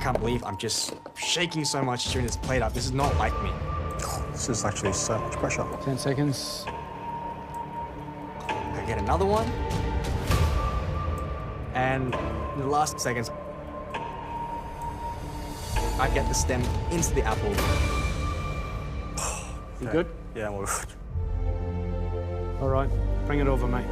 can't believe I'm just shaking so much during this plate up. This is not like me. This is actually so much pressure. 10 seconds. I get another one. And in the last seconds, I get the stem into the apple. You good? Yeah, I'm all good. All right, bring it over, mate.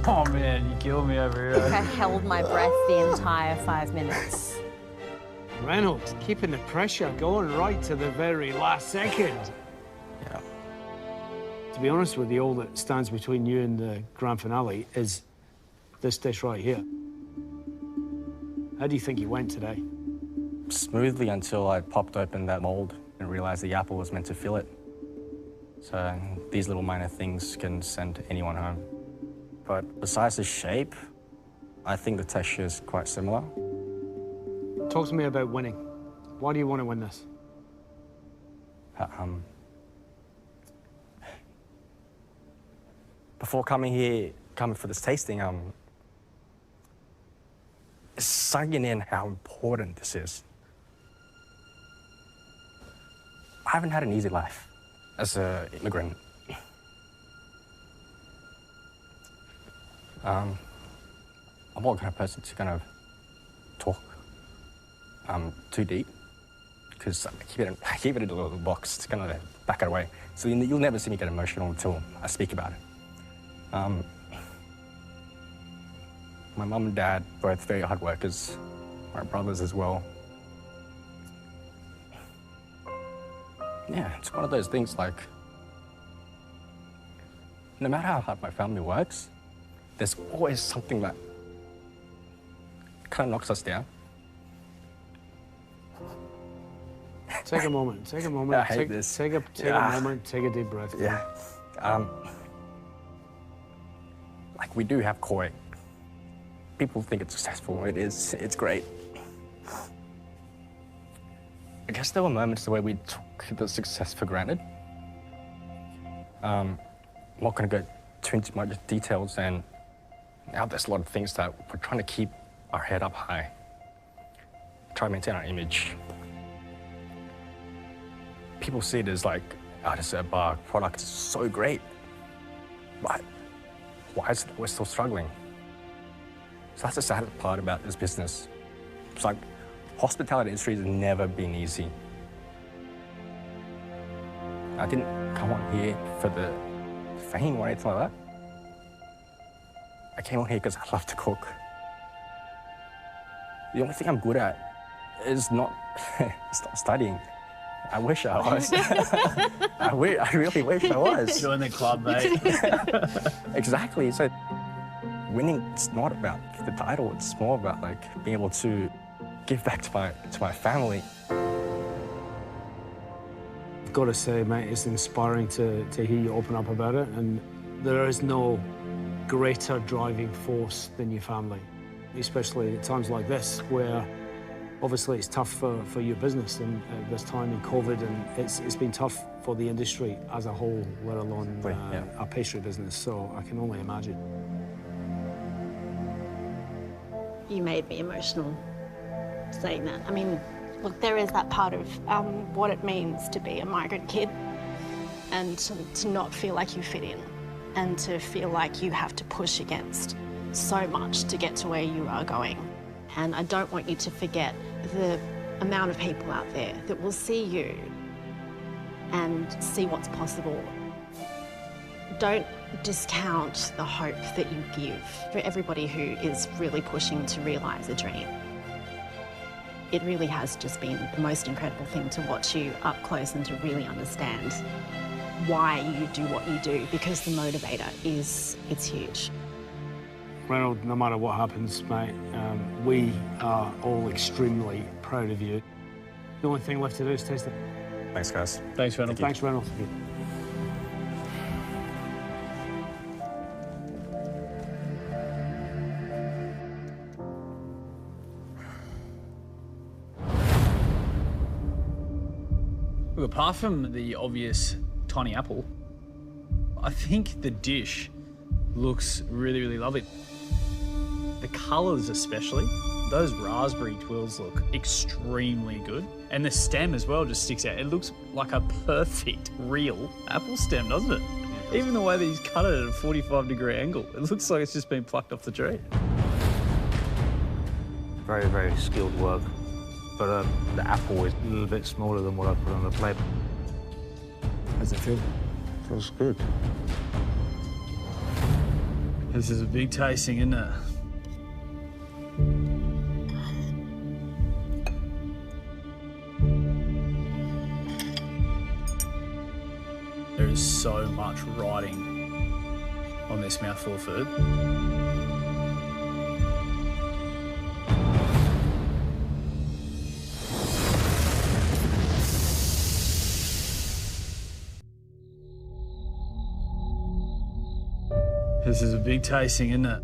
Oh man, you killed me over here. I held my breath the entire 5 minutes. Reynolds, keeping the pressure going right to the very last second. Yeah. To be honest with you, all that stands between you and the grand finale is this dish right here. How do you think you went today? Smoothly until I popped open that mold and realized the apple was meant to fill it. So these little minor things can send anyone home. But besides the shape, I think the texture is quite similar. Talk to me about winning. Why do you want to win this? Before coming for this tasting, it's sinking in how important this is. I haven't had an easy life as an immigrant. I'm not the kind of person to kind of talk too deep, because I keep it in a little box to kind of back it away. So you'll never see me get emotional until I speak about it. My mum and dad, both very hard workers, my brothers as well. Yeah, it's one of those things like, no matter how hard my family works, there's always something that kind of knocks us down. Take a moment, take a moment. I hate this. Take a moment, take a deep breath. Yeah. Like, we do have Koi. People think it's successful. It is. It's great. I guess there were moments where we took the success for granted. I'm not going to go too into much details, and now there's a lot of things that we're trying to keep our head up high, try to maintain our image. People see it as like, oh, this bar product is so great, but why is it we're still struggling? So that's the sad part about this business. It's like, hospitality industry has never been easy. I didn't come on here for the fame or anything like that. I came on here because I love to cook. The only thing I'm good at is not studying. I wish I was. I really wish I was. Join the club, mate. Exactly. So winning, it's not about the title. It's more about like being able to give back to my family. I've got to say, mate, it's inspiring to hear you open up about it, and there is no greater driving force than your family, especially at times like this, where obviously it's tough for your business and this time in COVID, and it's been tough for the industry as a whole, let alone our pastry business, so I can only imagine. You made me emotional saying that. I mean, look, there is that part of what it means to be a migrant kid and to not feel like you fit in and to feel like you have to push against so much to get to where you are going. And I don't want you to forget the amount of people out there that will see you and see what's possible. Don't discount the hope that you give for everybody who is really pushing to realise a dream. It really has just been the most incredible thing to watch you up close and to really understand why you do what you do, because the motivator it's huge. Reynold, no matter what happens, mate, we are all extremely proud of you. The only thing left to do is taste it. Thanks, guys. Thanks, Reynold. Thanks, Reynold. Look, apart from the obvious tiny apple, I think the dish looks really, really lovely. The colours especially. Those raspberry twills look extremely good. And the stem as well just sticks out. It looks like a perfect, real apple stem, doesn't it? Even the way that he's cut it at a 45-degree angle, it looks like it's just been plucked off the tree. Very, very skilled work. But the apple is a little bit smaller than what I put on the plate. How does it feel? Feels good. This is a big tasting, isn't it? There is so much writing on this mouthful of food. This is a big tasting, isn't it?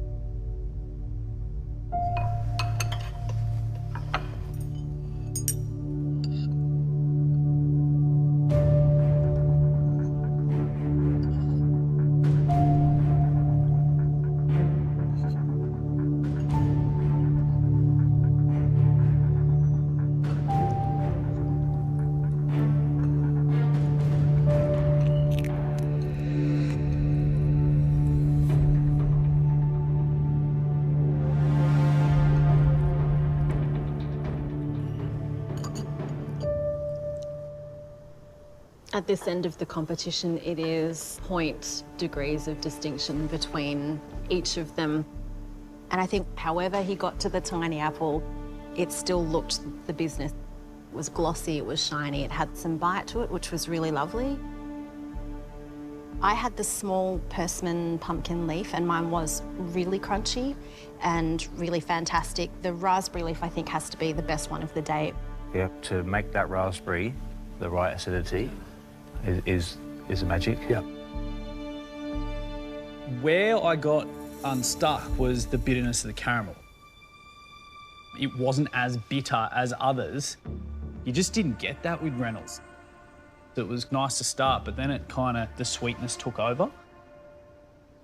At this end of the competition, it is point degrees of distinction between each of them. And I think however he got to the tiny apple, it still looked the business. It was glossy, it was shiny, it had some bite to it, which was really lovely. I had the small persimmon pumpkin leaf, and mine was really crunchy and really fantastic. The raspberry leaf, I think, has to be the best one of the day. Yeah, to make that raspberry the right acidity is a magic. Yeah. Where I got unstuck was the bitterness of the caramel. It wasn't as bitter as others. You just didn't get that with Reynolds. It was nice to start, but then it the sweetness took over.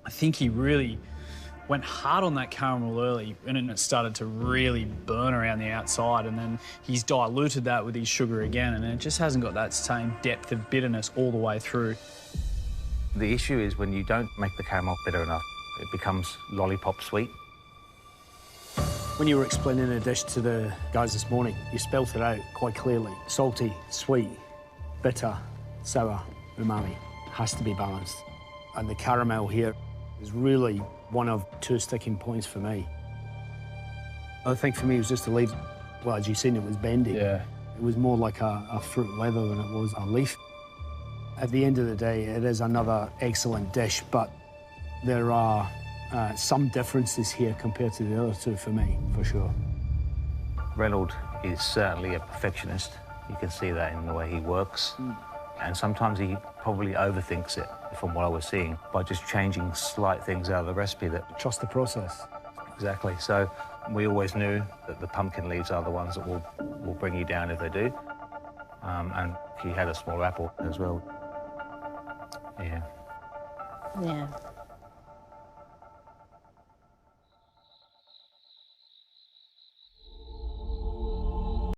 I think he really went hard on that caramel early, and then it started to really burn around the outside, and then he's diluted that with his sugar again, and it just hasn't got that same depth of bitterness all the way through. The issue is when you don't make the caramel bitter enough, it becomes lollipop sweet. When you were explaining a dish to the guys this morning, you spelt it out quite clearly. Salty, sweet, bitter, sour, umami. Has to be balanced. And the caramel here is really one of two sticking points for me. I think for me was just to leave, well, as you've seen, it was bendy. Yeah. It was more like a fruit leather than it was a leaf. At the end of the day, it is another excellent dish, but there are some differences here compared to the other two for me, for sure. Reynold is certainly a perfectionist. You can see that in the way he works. And sometimes he probably overthinks it, from what I was seeing, by just changing slight things out of the recipe that... Trust the process. Exactly. So we always knew that the pumpkin leaves are the ones that will bring you down if they do. And he had a small apple as well. Yeah. Yeah.